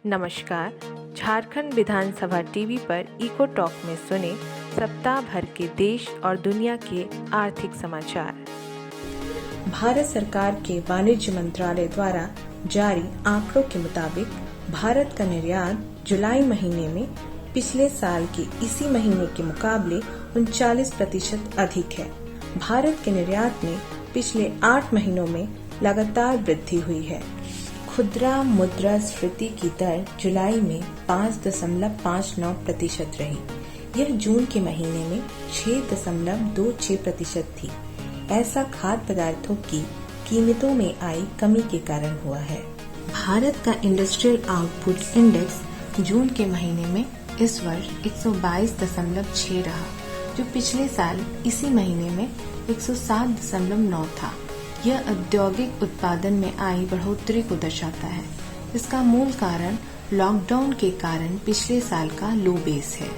नमस्कार। झारखंड विधानसभा टीवी पर eco talk में सुने सप्ताह भर के देश और दुनिया के आर्थिक समाचार। भारत सरकार के वाणिज्य मंत्रालय द्वारा जारी आंकड़ों के मुताबिक भारत का निर्यात जुलाई महीने में पिछले साल के इसी महीने के मुकाबले 39% अधिक है। भारत के निर्यात में पिछले 8 महीनों में लगातार वृद्धि हुई है। खुदरा मुद्रास्फीति की दर जुलाई में 5.59% रही। यह जून के महीने में 6.26% थी। ऐसा खाद्य पदार्थों की कीमतों में आई कमी के कारण हुआ है। भारत का इंडस्ट्रियल आउटपुट इंडेक्स जून के महीने में इस वर्ष 122.6 रहा, जो पिछले साल इसी महीने में 107.9 था। यह औद्योगिक उत्पादन में आई बढ़ोतरी को दर्शाता है। इसका मूल कारण लॉकडाउन के कारण पिछले साल का लो बेस है।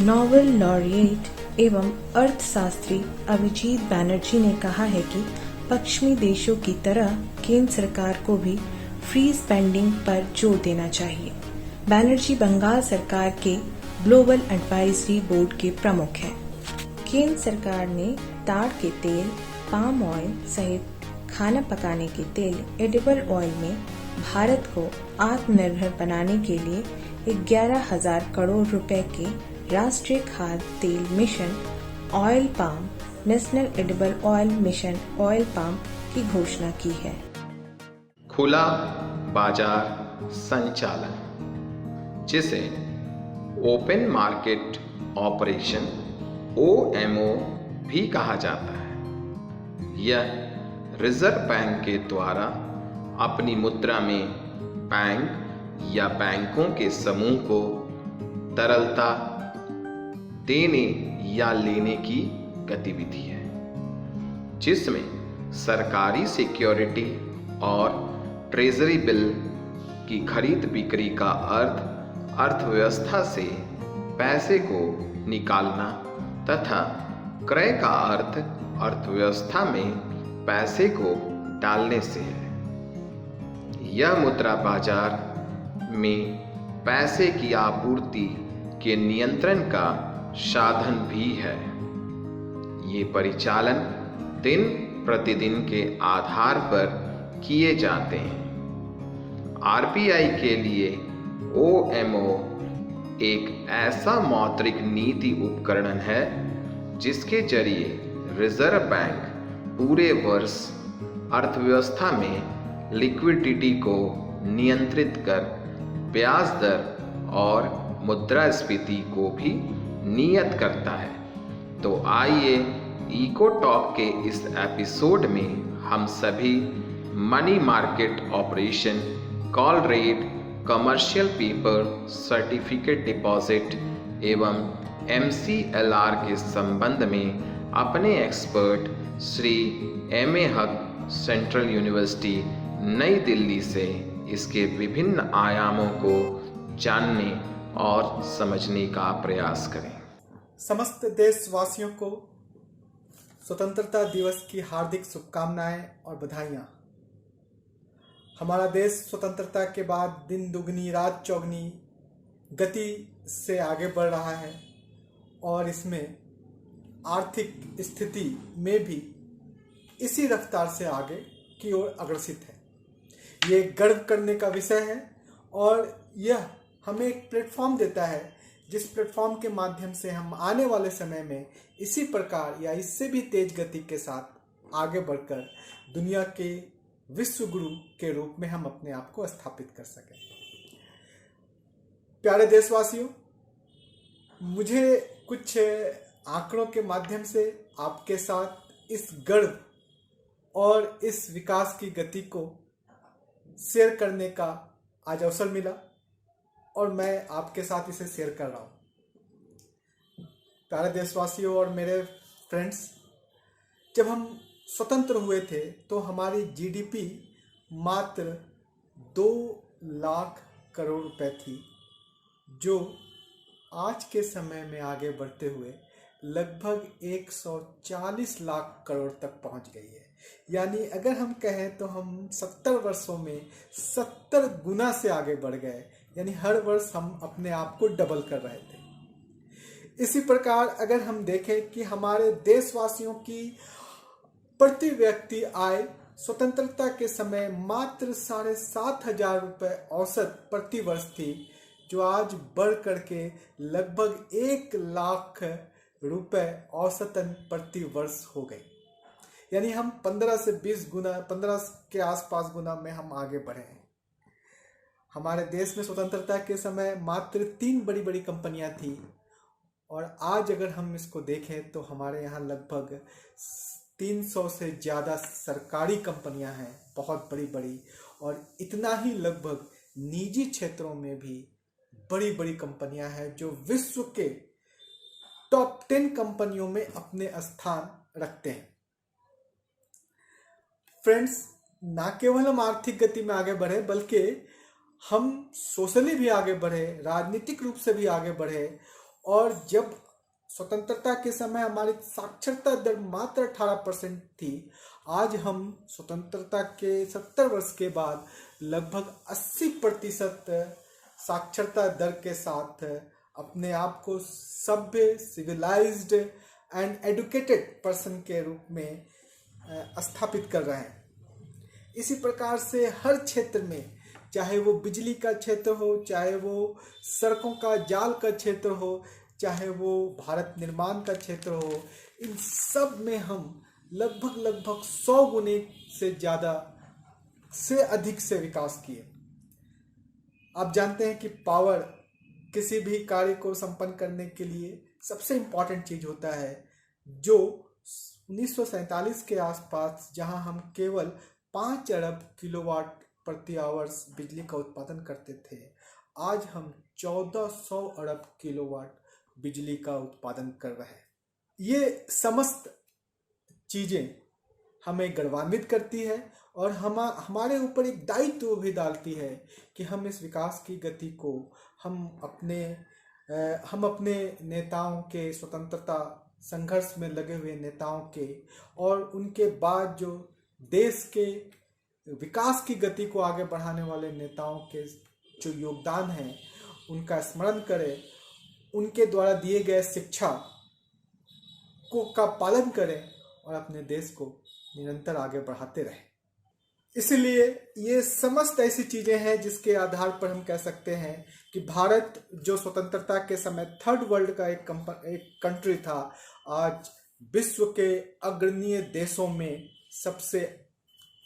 नोबेल लॉरिएट एवं अर्थशास्त्री अभिजीत बैनर्जी ने कहा है कि पश्चिमी देशों की तरह केंद्र सरकार को भी फ्री स्पेंडिंग पर जोर देना चाहिए। बैनर्जी बंगाल सरकार के ग्लोबल एडवाइजरी बोर्ड के प्रमुख हैं। केंद्र सरकार ने ताड़ के तेल, पाम ऑयल सहित खाना पकाने के तेल, एडिबल ऑयल में भारत को आत्मनिर्भर बनाने के लिए 11,000 करोड़ रुपए के राष्ट्रीय खाद्य तेल mission oil palm, national edible oil mission oil palm की घोषणा की है। खुला बाजार संचालन, जिसे ओपन मार्केट ऑपरेशन OMO भी कहा जाता है, यह रिजर्व बैंक के द्वारा अपनी मुद्रा में बैंक या बैंकों के समूह को तरलता देने या लेने की गतिविधि है, जिसमें सरकारी सिक्योरिटी और ट्रेजरी बिल की खरीद बिक्री का अर्थ अर्थव्यवस्था से पैसे को निकालना तथा क्रय का अर्थ अर्थव्यवस्था में पैसे को डालने से है। यह मुद्रा बाजार में पैसे की आपूर्ति के नियंत्रण का साधन भी है। ये परिचालन दिन प्रतिदिन के आधार पर किए जाते हैं। RBI के लिए OMO एक ऐसा मौद्रिक नीति उपकरण है जिसके जरिए रिजर्व बैंक पूरे वर्ष अर्थव्यवस्था में लिक्विडिटी को नियंत्रित कर ब्याज दर और मुद्रास्फीति को भी नियत करता है। तो आइए इको टॉक के इस एपिसोड में हम सभी money market operation, call rate, commercial paper, certificate deposit एवं MCLR के संबंध में अपने एक्सपर्ट श्री M.A. हक, सेंट्रल यूनिवर्सिटी नई दिल्ली से इसके विभिन्न आयामों को जानने और समझने का प्रयास करें। समस्त देशवासियों को स्वतंत्रता दिवस की हार्दिक शुभकामनाएं और बधाइयाँ। हमारा देश स्वतंत्रता के बाद दिन दुगनी रात चौगनी गति से आगे बढ़ रहा है और इसमें आर्थिक स्थिति में भी इसी रफ्तार से आगे की ओर अग्रसित है। ये गर्व करने का विषय है और यह हमें एक प्लेटफॉर्म देता है, जिस प्लेटफॉर्म के माध्यम से हम आने वाले समय में इसी प्रकार या इससे भी तेज गति के साथ आगे बढ़कर दुनिया के विश्व गुरु के रूप में हम अपने आप को स्थापित कर सकें। प्यारे देशवासियों, मुझे कुछ आंकड़ों के माध्यम से आपके साथ इस गर्व और इस विकास की गति को शेयर करने का आज अवसर मिला और मैं आपके साथ इसे शेयर कर रहा हूँ। प्यारे देशवासियों और मेरे फ्रेंड्स, जब हम स्वतंत्र हुए थे तो हमारी GDP मात्र 2 लाख करोड़ रुपए थी, जो आज के समय में आगे बढ़ते हुए लगभग 140 लाख करोड़ तक पहुंच गई है। यानी अगर हम कहें तो हम 70 वर्षों में 70 गुना से आगे बढ़ गए, यानी हर वर्ष हम अपने आप को डबल कर रहे थे। इसी प्रकार अगर हम देखें कि हमारे देशवासियों की प्रति व्यक्ति आय स्वतंत्रता के समय मात्र 7,500 रुपये औसत प्रति वर्ष थी, जो आज बढ़ करके लगभग 1 लाख रुपए औसतन प्रति वर्ष हो गई। यानी हम 15 से 20 गुना, 15 के आसपास गुना में हम आगे बढ़े हैं। हमारे देश में स्वतंत्रता के समय मात्र 3 बड़ी बड़ी कंपनियां थी, और आज अगर हम इसको देखें तो हमारे यहाँ लगभग 300 से ज़्यादा सरकारी कंपनियां हैं, बहुत बड़ी बड़ी, और इतना ही लगभग निजी क्षेत्रों में भी बड़ी बड़ी कंपनियां हैं जो विश्व के टॉप 10 कंपनियों में अपने स्थान रखते हैं। फ्रेंड्स, ना केवल हम आर्थिक गति में आगे बढ़े बल्कि हम सोशली भी आगे बढ़े, राजनीतिक रूप से भी आगे बढ़े। और जब स्वतंत्रता के समय हमारी साक्षरता दर मात्र 18% थी, आज हम स्वतंत्रता के 70 वर्ष के बाद लगभग 80% साक्षरता दर के साथ अपने आप को सभ्य, सिविलाइज्ड एंड एडुकेटेड पर्सन के रूप में स्थापित कर रहे हैं। इसी प्रकार से हर क्षेत्र में, चाहे वो बिजली का क्षेत्र हो, चाहे वो सड़कों का जाल का क्षेत्र हो, चाहे वो भारत निर्माण का क्षेत्र हो, इन सब में हम लगभग 100 गुने से ज़्यादा से अधिक से विकास किए। आप जानते हैं कि पावर किसी भी कार्य को संपन्न करने के लिए सबसे इम्पॉर्टेंट चीज़ होता है, जो 1947 के आसपास जहां हम केवल 5 अरब किलोवाट प्रति आवर्स बिजली का उत्पादन करते थे, आज हम 1400 अरब किलोवाट बिजली का उत्पादन कर रहे हैं। ये समस्त चीज़ें हमें गर्वान्वित करती है और हमारे ऊपर एक दायित्व भी डालती है कि हम इस विकास की गति को हम अपने नेताओं के, स्वतंत्रता संघर्ष में लगे हुए नेताओं के, और उनके बाद जो देश के विकास की गति को आगे बढ़ाने वाले नेताओं के जो योगदान है उनका स्मरण करें, उनके द्वारा दिए गए शिक्षा का पालन करें और अपने देश को निरंतर आगे बढ़ाते रहें। इसलिए ये समस्त ऐसी चीज़ें हैं जिसके आधार पर हम कह सकते हैं कि भारत जो स्वतंत्रता के समय थर्ड वर्ल्ड का एक कंट्री था, आज विश्व के अग्रणीय देशों में सबसे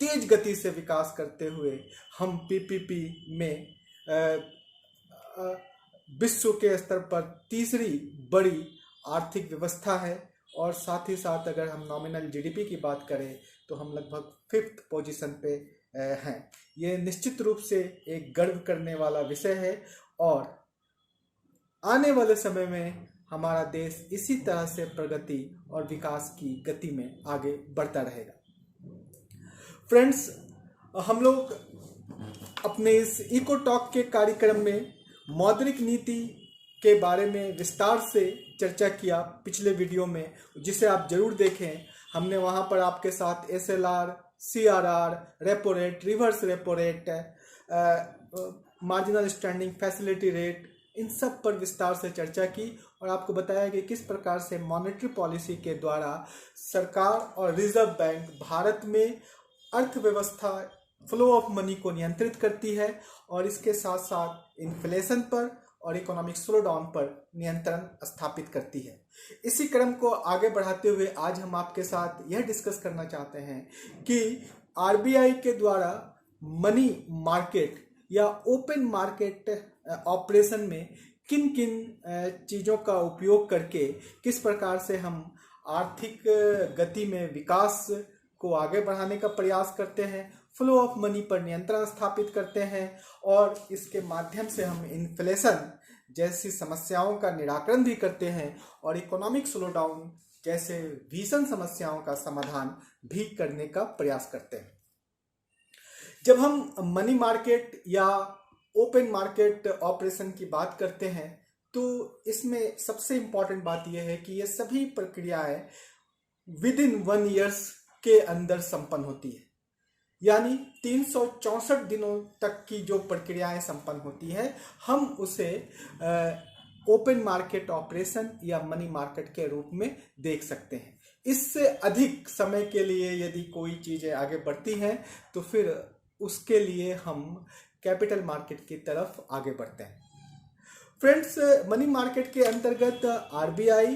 तेज गति से विकास करते हुए हम पीपीपी में विश्व के स्तर पर तीसरी बड़ी आर्थिक व्यवस्था है, और साथ ही साथ अगर हम नॉमिनल जीडीपी की बात करें तो हम लगभग 5th पोजीशन पे हैं। ये निश्चित रूप से एक गर्व करने वाला विषय है, और आने वाले समय में हमारा देश इसी तरह से प्रगति और विकास की गति में आगे बढ़ता रहेगा। फ्रेंड्स, हम लोग अपने इस इको टॉक के कार्यक्रम में मौद्रिक नीति के बारे में विस्तार से चर्चा किया पिछले वीडियो में, जिसे आप जरूर देखें। हमने वहां पर आपके साथ SLR, CRR, repo rate, reverse repo rate, marginal standing facility rate, इन सब पर विस्तार से चर्चा की और आपको बताया कि किस प्रकार से मॉनेटरी पॉलिसी के द्वारा सरकार और रिजर्व बैंक भारत में अर्थव्यवस्था, फ्लो ऑफ मनी को नियंत्रित करती है, और इसके साथ साथ इन्फ्लेशन पर और इकोनॉमिक स्लोडाउन पर नियंत्रण स्थापित करती है। इसी क्रम को आगे बढ़ाते हुए आज हम आपके साथ यह डिस्कस करना चाहते हैं कि आरबीआई के द्वारा मनी मार्केट या ओपन मार्केट ऑपरेशन में किन किन चीज़ों का उपयोग करके किस प्रकार से हम आर्थिक गति में विकास को आगे बढ़ाने का प्रयास करते हैं, फ्लो ऑफ मनी पर नियंत्रण स्थापित करते हैं, और इसके माध्यम से हम इन्फ्लेशन जैसी समस्याओं का निराकरण भी करते हैं और इकोनॉमिक स्लोडाउन जैसे भीषण समस्याओं का समाधान भी करने का प्रयास करते हैं। जब हम मनी मार्केट या ओपन मार्केट ऑपरेशन की बात करते हैं तो इसमें सबसे इम्पॉर्टेंट बात यह है कि ये सभी प्रक्रियाएं विद इन 1 ईयर्स के अंदर संपन्न होती है, यानी 364 दिनों तक की जो प्रक्रियाएं संपन्न होती है, हम उसे ओपन मार्केट ऑपरेशन या मनी मार्केट के रूप में देख सकते हैं। इससे अधिक समय के लिए यदि कोई चीज़ें आगे बढ़ती हैं तो फिर उसके लिए हम कैपिटल मार्केट की तरफ आगे बढ़ते हैं। फ्रेंड्स, मनी मार्केट के अंतर्गत आरबीआई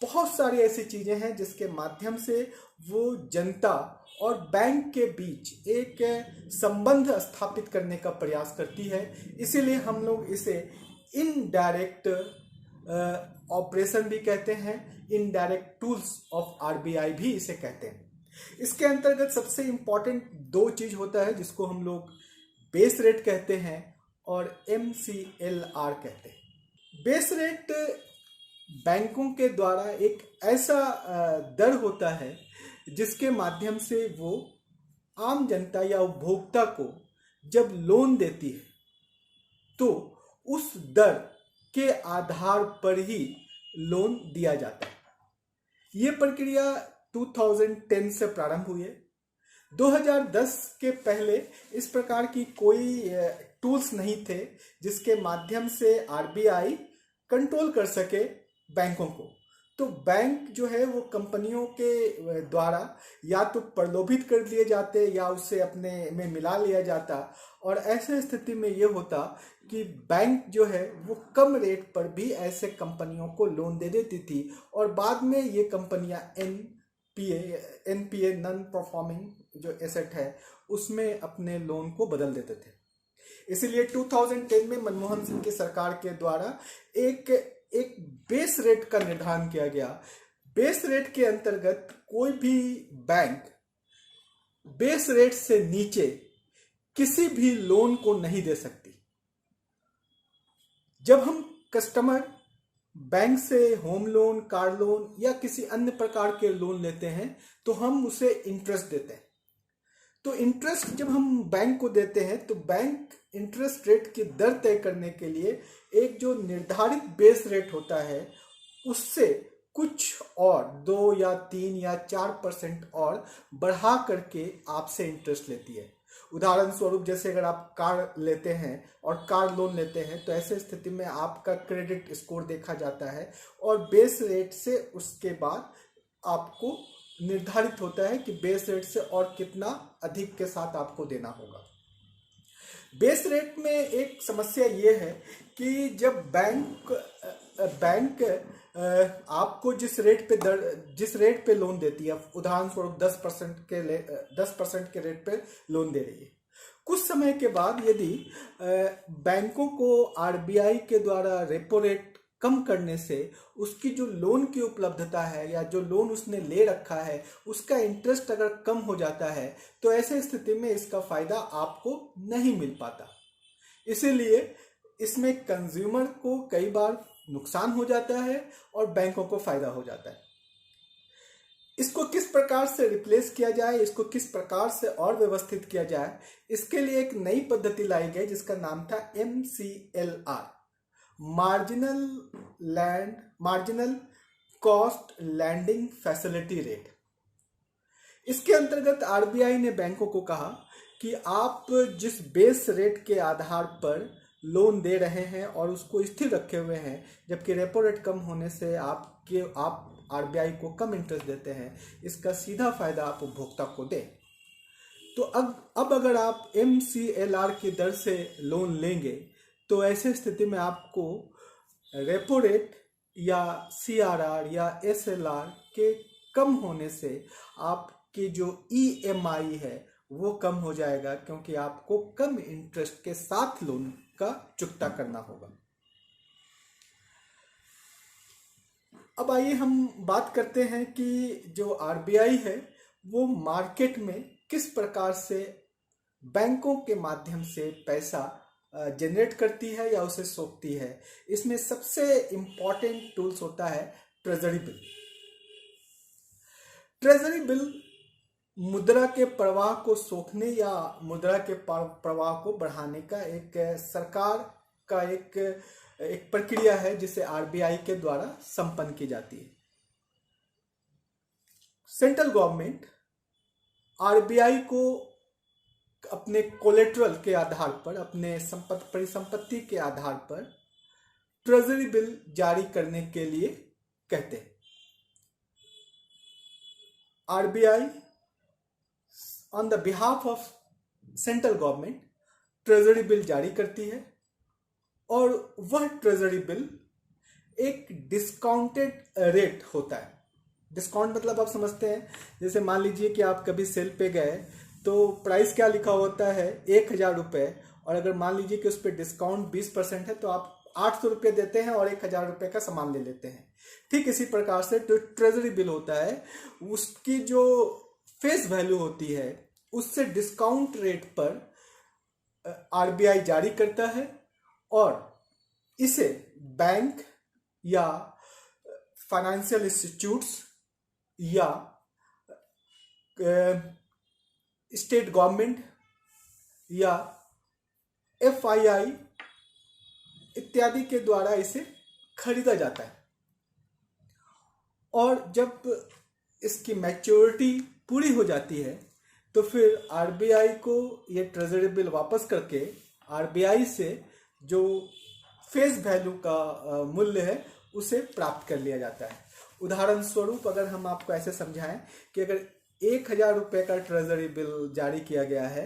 बहुत सारी ऐसी चीज़ें हैं जिसके माध्यम से वो जनता और बैंक के बीच एक संबंध स्थापित करने का प्रयास करती है। इसीलिए हम लोग इसे इनडायरेक्ट ऑपरेशन भी कहते हैं, इनडायरेक्ट टूल्स ऑफ आरबीआई भी इसे कहते हैं। इसके अंतर्गत सबसे इम्पॉर्टेंट दो चीज होता है जिसको हम लोग बेस रेट कहते हैं और MCLR कहते हैं। बेस रेट बैंकों के द्वारा एक ऐसा दर होता है जिसके माध्यम से वो आम जनता या उपभोक्ता को जब लोन देती है तो उस दर के आधार पर ही लोन दिया जाता है। ये प्रक्रिया 2010 से प्रारंभ हुई है। 2010 के पहले इस प्रकार की कोई टूल्स नहीं थे जिसके माध्यम से आरबीआई कंट्रोल कर सके बैंकों को। तो बैंक जो है वो कंपनियों के द्वारा या तो प्रलोभित कर दिए जाते या उससे अपने में मिला लिया जाता, और ऐसे स्थिति में ये होता कि बैंक जो है वो कम रेट पर भी ऐसे कंपनियों को लोन दे देती थी और बाद में ये कंपनियां NPA नॉन परफॉर्मिंग जो एसेट है उसमें अपने लोन को बदल देते थे। इसीलिए 2010 में मनमोहन सिंह की सरकार के द्वारा एक बेस रेट का निर्धारण किया गया। बेस रेट के अंतर्गत कोई भी बैंक बेस रेट से नीचे किसी भी लोन को नहीं दे सकती। जब हम कस्टमर बैंक से होम लोन, कार लोन या किसी अन्य प्रकार के लोन लेते हैं तो हम उसे इंटरेस्ट देते हैं। तो इंटरेस्ट जब हम बैंक को देते हैं तो बैंक इंटरेस्ट रेट की दर तय करने के लिए एक जो निर्धारित बेस रेट होता है उससे कुछ और 2 या 3 या 4% और बढ़ा करके आपसे इंटरेस्ट लेती है। उदाहरण स्वरूप जैसे अगर आप कार लेते हैं और कार लोन लेते हैं तो ऐसे स्थिति में आपका क्रेडिट स्कोर देखा जाता है और बेस रेट से उसके बाद आपको निर्धारित होता है कि बेस रेट से और कितना अधिक के साथ आपको देना होगा। बेस रेट में एक समस्या ये है कि जब बैंक आपको जिस रेट पे लोन देती है, उदाहरण स्वरूप 10% के रेट पे लोन दे रही है, कुछ समय के बाद यदि बैंकों को आरबीआई के द्वारा रेपो रेट कम करने से उसकी जो लोन की उपलब्धता है या जो लोन उसने ले रखा है उसका इंटरेस्ट अगर कम हो जाता है तो ऐसे स्थिति में इसका फायदा आपको नहीं मिल पाता। इसीलिए इसमें कंज्यूमर को कई बार नुकसान हो जाता है और बैंकों को फायदा हो जाता है। इसको किस प्रकार से रिप्लेस किया जाए, इसको किस प्रकार से और व्यवस्थित किया जाए, इसके लिए एक नई पद्धति लाई गई जिसका नाम था MCLR, marginal cost landing facility rate. इसके अंतर्गत आरबीआई ने बैंकों को कहा कि आप जिस बेस रेट के आधार पर लोन दे रहे हैं और उसको स्थिर रखे हुए हैं, जबकि रेपो रेट कम होने से आप आरबीआई को कम इंटरेस्ट देते हैं, इसका सीधा फायदा आप उपभोक्ता को दें। तो अब अगर आप MCLR की दर से लोन लेंगे तो ऐसे स्थिति में आपको रेपो रेट या CRR या SLR के कम होने से आपकी जो EMI है वो कम हो जाएगा, क्योंकि आपको कम इंटरेस्ट के साथ लोन का चुकता करना होगा। अब आइए हम बात करते हैं कि जो आरबीआई है वो मार्केट में किस प्रकार से बैंकों के माध्यम से पैसा जनरेट करती है या उसे सोखती है। इसमें सबसे इंपॉर्टेंट टूल्स होता है ट्रेजरी बिल। ट्रेजरी बिल मुद्रा के प्रवाह को सोखने या मुद्रा के प्रवाह को बढ़ाने का एक सरकार का एक प्रक्रिया है जिसे आरबीआई के द्वारा संपन्न की जाती है। सेंट्रल गवर्नमेंट आरबीआई को अपने कोलेट्रल के आधार पर, अपने परिसंपत्ति के आधार पर ट्रेजरी बिल जारी करने के लिए कहते हैं। RBI on the behalf of central government treasury bill जारी करती है और वह ट्रेजरी बिल एक डिस्काउंटेड रेट होता है। डिस्काउंट मतलब आप समझते हैं, जैसे मान लीजिए कि आप कभी सेल पे गए तो प्राइस क्या लिखा होता है 1,000 रुपये, और अगर मान लीजिए कि उस पर डिस्काउंट 20% है तो आप 800 रुपये देते हैं और 1,000 रुपये का सामान ले लेते हैं। ठीक इसी प्रकार से जो ट्रेजरी बिल होता है उसकी जो फेस वैल्यू होती है उससे डिस्काउंट रेट पर आरबीआई जारी करता है और इसे बैंक या फाइनेंशियल इंस्टीट्यूट्स या स्टेट गवर्नमेंट या एफआईआई इत्यादि के द्वारा इसे खरीदा जाता है। और जब इसकी मैच्योरिटी पूरी हो जाती है तो फिर आरबीआई को ये ट्रेजरी बिल वापस करके आरबीआई से जो फेस वैल्यू का मूल्य है उसे प्राप्त कर लिया जाता है। उदाहरण स्वरूप अगर हम आपको ऐसे समझाएं कि अगर 1,000 रुपये का ट्रेजरी बिल जारी किया गया है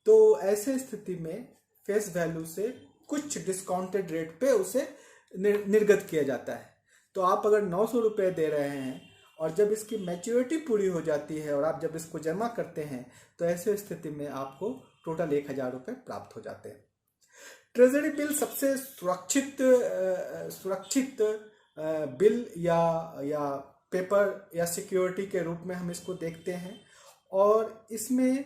तो ऐसे स्थिति में फेस वैल्यू से कुछ डिस्काउंटेड रेट पे उसे निर्गत किया जाता है। तो आप अगर 900 रुपये दे रहे हैं और जब इसकी मैच्योरिटी पूरी हो जाती है और आप जब इसको जमा करते हैं तो ऐसे स्थिति में आपको टोटल 1,000 रुपये प्राप्त हो जाते हैं। ट्रेजरी बिल सबसे सुरक्षित बिल या पेपर या सिक्योरिटी के रूप में हम इसको देखते हैं और इसमें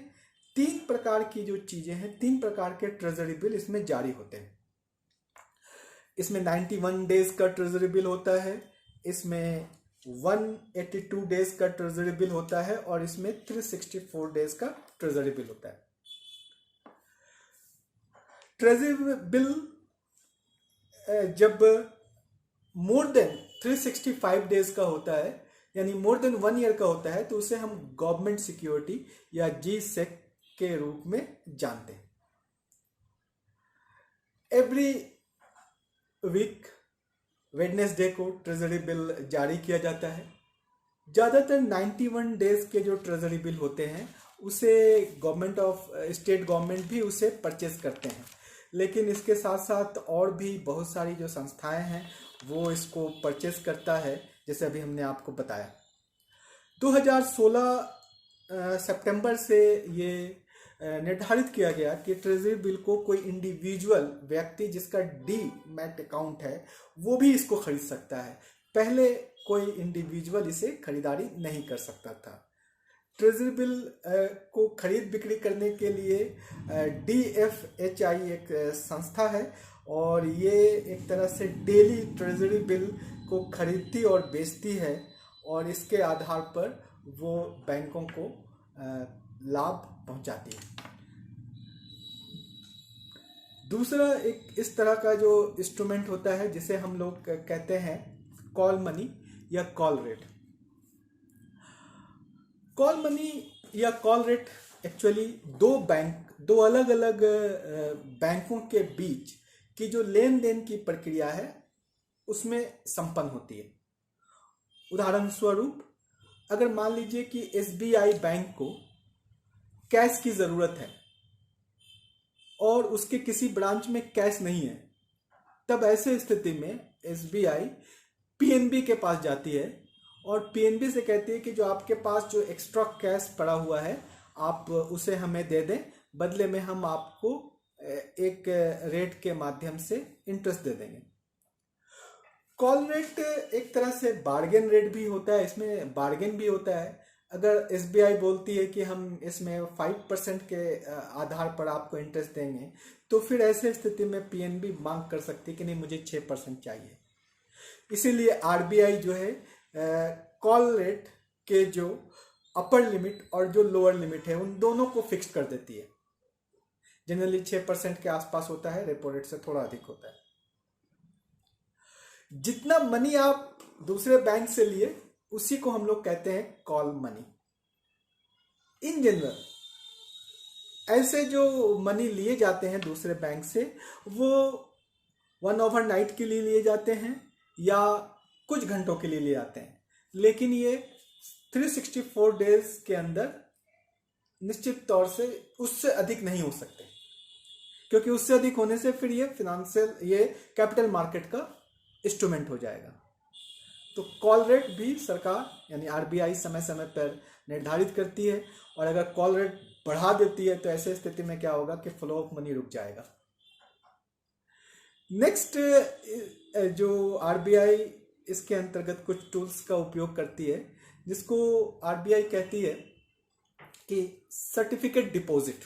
3 प्रकार की जो चीज़ें हैं, 3 प्रकार के ट्रेजरी बिल इसमें जारी होते हैं। इसमें 91 डेज का ट्रेजरी बिल होता है, इसमें 182 डेज का ट्रेजरी बिल होता है और इसमें 364 डेज का ट्रेजरी बिल होता है। ट्रेजरी बिल जब मोर देन 365 डेज का होता है यानी मोर देन 1 ईयर का होता है तो उसे हम गवर्नमेंट सिक्योरिटी या जी-सेक के रूप में जानते हैं। एवरी वीक वेडनेसडे को ट्रेजरी बिल जारी किया जाता है। ज़्यादातर 91 डेज के जो ट्रेजरी बिल होते हैं उसे स्टेट गवर्नमेंट भी उसे परचेज करते हैं, लेकिन इसके साथ साथ और भी बहुत सारी जो संस्थाएं हैं वो इसको परचेज करता है, जैसे अभी हमने आपको बताया। 2016 सितंबर से ये निर्धारित किया गया कि ट्रेजरी बिल को कोई इंडिविजुअल व्यक्ति जिसका डीमैट अकाउंट है वो भी इसको खरीद सकता है। पहले कोई इंडिविजुअल इसे खरीदारी नहीं कर सकता था। ट्रेजरी बिल को खरीद बिक्री करने के लिए DFHI एक संस्था है और ये एक तरह से डेली ट्रेजरी बिल को खरीदती और बेचती है और इसके आधार पर वो बैंकों को लाभ पहुंचाती है। दूसरा एक इस तरह का जो इंस्ट्रूमेंट होता है जिसे हम लोग कहते हैं कॉल मनी या कॉल रेट। कॉल मनी या कॉल रेट एक्चुअली दो अलग अलग बैंकों के बीच की जो लेन देन की प्रक्रिया है उसमें संपन्न होती है। उदाहरण स्वरूप अगर मान लीजिए कि SBI बैंक को कैश की ज़रूरत है और उसके किसी ब्रांच में कैश नहीं है, तब ऐसे स्थिति में SBI PNB के पास जाती है और PNB से कहती है कि जो आपके पास जो एक्स्ट्रा कैश पड़ा हुआ है आप उसे हमें दे दें, बदले में हम आपको एक रेट के माध्यम से इंटरेस्ट दे देंगे। कॉल रेट एक तरह से बार्गेन रेट भी होता है, इसमें बार्गेन भी होता है। अगर SBI बोलती है कि हम इसमें 5% के आधार पर आपको इंटरेस्ट देंगे तो फिर ऐसे स्थिति में PNB मांग कर सकती है कि नहीं मुझे 6% चाहिए। इसीलिए RBI जो है कॉल रेट के जो अपर लिमिट और जो लोअर लिमिट है उन दोनों को फिक्स कर देती है। जनरली 6% के आसपास होता है, रेपो रेट से थोड़ा अधिक होता है। जितना मनी आप दूसरे बैंक से लिए उसी को हम लोग कहते हैं कॉल मनी। इन जनरल ऐसे जो मनी लिए जाते हैं दूसरे बैंक से, वो 1 ओवरनाइट के लिए लिए जाते हैं या कुछ घंटों के लिए लिए जाते हैं, लेकिन ये 364 डेज के अंदर निश्चित तौर से उससे अधिक नहीं हो सकते, क्योंकि उससे अधिक होने से फिर ये कैपिटल मार्केट का इंस्ट्रूमेंट हो जाएगा। तो कॉल रेट भी सरकार यानी आरबीआई समय समय पर निर्धारित करती है, और अगर कॉल रेट बढ़ा देती है तो ऐसे स्थिति में क्या होगा कि फ्लो ऑफ मनी रुक जाएगा। नेक्स्ट, जो आरबीआई इसके अंतर्गत कुछ टूल्स का उपयोग करती है, जिसको आरबीआई कहती है कि certificate deposit.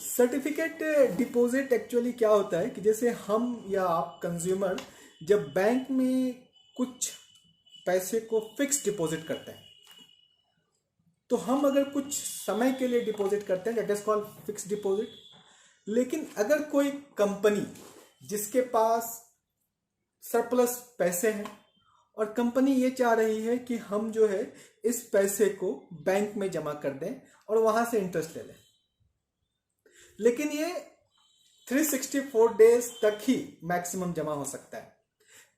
Certificate deposit actually क्या होता है कि जैसे हम या आप कंज्यूमर जब बैंक में कुछ पैसे को फिक्स डिपॉजिट करते हैं, तो हम अगर कुछ समय के लिए डिपॉजिट करते हैं, that is called fix deposit. लेकिन अगर कोई कंपनी जिसके पास सरप्लस पैसे हैं और कंपनी ये चाह रही है कि हम जो है इस पैसे को बैंक में जमा कर दें और वहां से इंटरेस्ट ले लें, लेकिन ये 364 डेज तक ही मैक्सिमम जमा हो सकता है,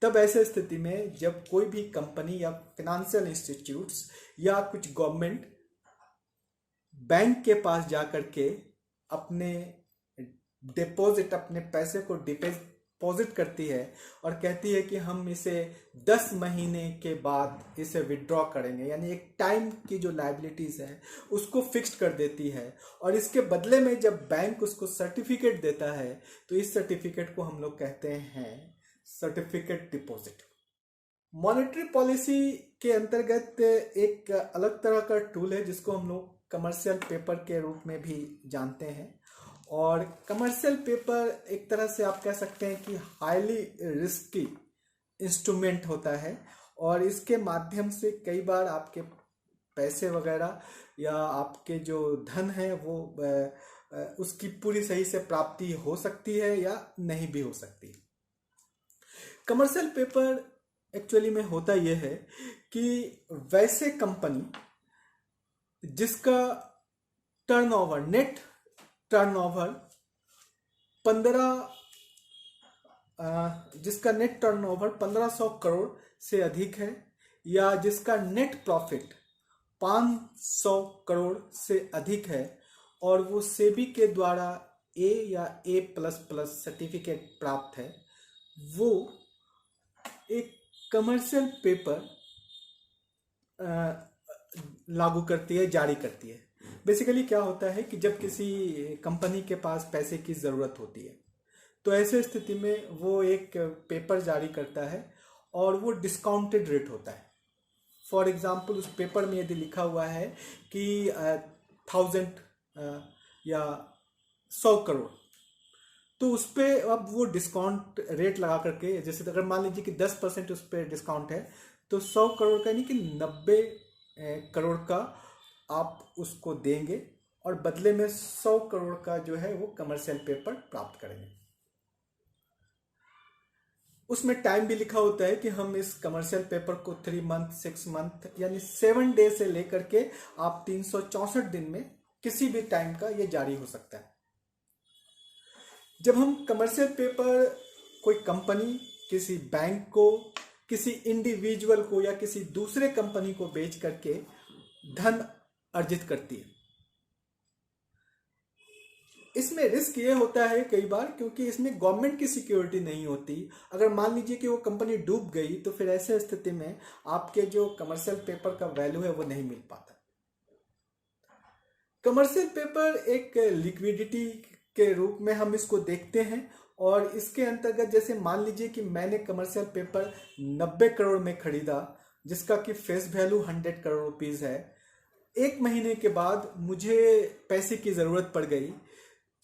तब ऐसे स्थिति में जब कोई भी कंपनी या फाइनेंशियल इंस्टीट्यूट्स या कुछ गवर्नमेंट बैंक के पास जाकर के अपने डिपॉजिट, अपने पैसे को डिपॉजिट करती है और कहती है कि हम इसे 10 महीने के बाद इसे विड्रॉ करेंगे, यानी एक टाइम की जो लायबिलिटीज है उसको फिक्स्ड कर देती है, और इसके बदले में जब बैंक उसको सर्टिफिकेट देता है तो इस सर्टिफिकेट को हम लोग कहते हैं सर्टिफिकेट डिपॉजिट। मॉनेटरी पॉलिसी के अंतर्गत एक अलग तरह का टूल है जिसको हम लोग कमर्शियल पेपर के रूप में भी जानते हैं, और कमर्शियल पेपर एक तरह से आप कह सकते हैं कि हाईली रिस्की इंस्ट्रूमेंट होता है, और इसके माध्यम से कई बार आपके पैसे वगैरह या आपके जो धन है वो उसकी पूरी सही से प्राप्ति हो सकती है या नहीं भी हो सकती। कमर्शियल पेपर एक्चुअली में होता यह है कि वैसे कंपनी जिसका टर्नओवर, नेट टर्नओवर 1500 करोड़ से अधिक है, या जिसका नेट प्रॉफिट 500 करोड़ से अधिक है, और वो सेबी के द्वारा ए या A++ सर्टिफिकेट प्राप्त है, वो एक कमर्शियल पेपर लागू करती है, जारी करती है। बेसिकली क्या होता है कि जब किसी कंपनी के पास पैसे की ज़रूरत होती है तो ऐसे स्थिति में वो एक पेपर जारी करता है और वो डिस्काउंटेड रेट होता है। फॉर एग्जांपल, उस पेपर में यदि लिखा हुआ है कि 1000 या 100 करोड़, तो उस पर अब वो डिस्काउंट रेट लगा करके, जैसे अगर मान लीजिए कि 10% उस पर डिस्काउंट है, तो 100 करोड़ का नहीं कि 90 करोड़ का आप उसको देंगे और बदले में 100 करोड़ का जो है वो कमर्शियल पेपर प्राप्त करेंगे। उसमें टाइम भी लिखा होता है कि हम इस कमर्शियल पेपर को 3 मंथ, 6 मंथ यानी 7 डे से लेकर के आप 364 दिन में किसी भी टाइम का ये जारी हो सकता है। जब हम कमर्शियल पेपर कोई कंपनी किसी बैंक को, किसी इंडिविजुअल को या किसी दूसरे कंपनी को बेच करके धन अर्जित करती है, इसमें रिस्क ये होता है कई बार, क्योंकि इसमें गवर्नमेंट की सिक्योरिटी नहीं होती। अगर मान लीजिए कि वो कंपनी डूब गई तो फिर ऐसे स्थिति में आपके जो कमर्शियल पेपर का वैल्यू है वो नहीं मिल पाता। कमर्शियल पेपर एक लिक्विडिटी के रूप में हम इसको देखते हैं, और इसके अंतर्गत जैसे मान लीजिए कि मैंने कमर्शियल पेपर 90 करोड़ में खरीदा, जिसका कि फेस वैल्यू 100 करोड़ रुपीस है। 1 महीने के बाद मुझे पैसे की ज़रूरत पड़ गई,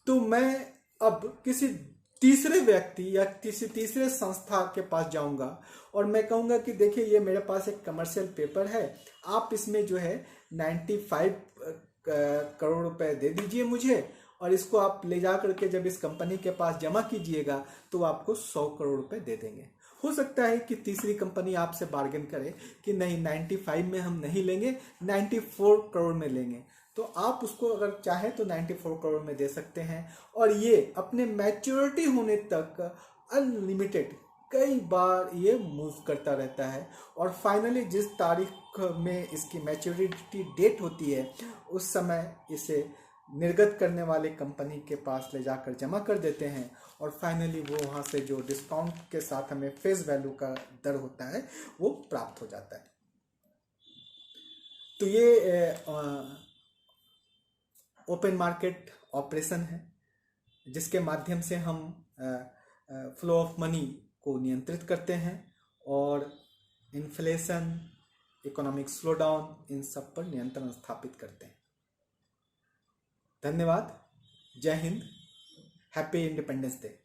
तो मैं अब किसी तीसरे व्यक्ति या किसी तीसरे संस्था के पास जाऊंगा और मैं कहूंगा कि देखिए ये मेरे पास एक कमर्शियल पेपर है, आप इसमें जो है 95 करोड़ रुपए दे दीजिए मुझे, और इसको आप ले जा करके जब इस कंपनी के पास जमा कीजिएगा तो आपको 100 करोड़ रुपए दे देंगे। हो सकता है कि तीसरी कंपनी आपसे बार्गेन करे कि नहीं 95 में हम नहीं लेंगे, 94 करोड़ में लेंगे, तो आप उसको अगर चाहे तो 94 करोड़ में दे सकते हैं और ये अपने मैच्योरिटी होने तक अनलिमिटेड कई बार ये मूव करता रहता है और फाइनली जिस तारीख में इसकी मैच्योरिटी डेट होती है उस समय इसे निर्गत करने वाले कंपनी के पास ले जाकर जमा कर देते हैं और फाइनली वो वहाँ से जो डिस्काउंट के साथ हमें फेस वैल्यू का दर होता है वो प्राप्त हो जाता है। तो ये ओपन मार्केट ऑपरेशन है जिसके माध्यम से हम फ्लो ऑफ मनी को नियंत्रित करते हैं और इन्फ्लेशन, इकोनॉमिक स्लोडाउन, इन सब पर नियंत्रण स्थापित करते हैं। धन्यवाद। जय हिंद। Happy independence day.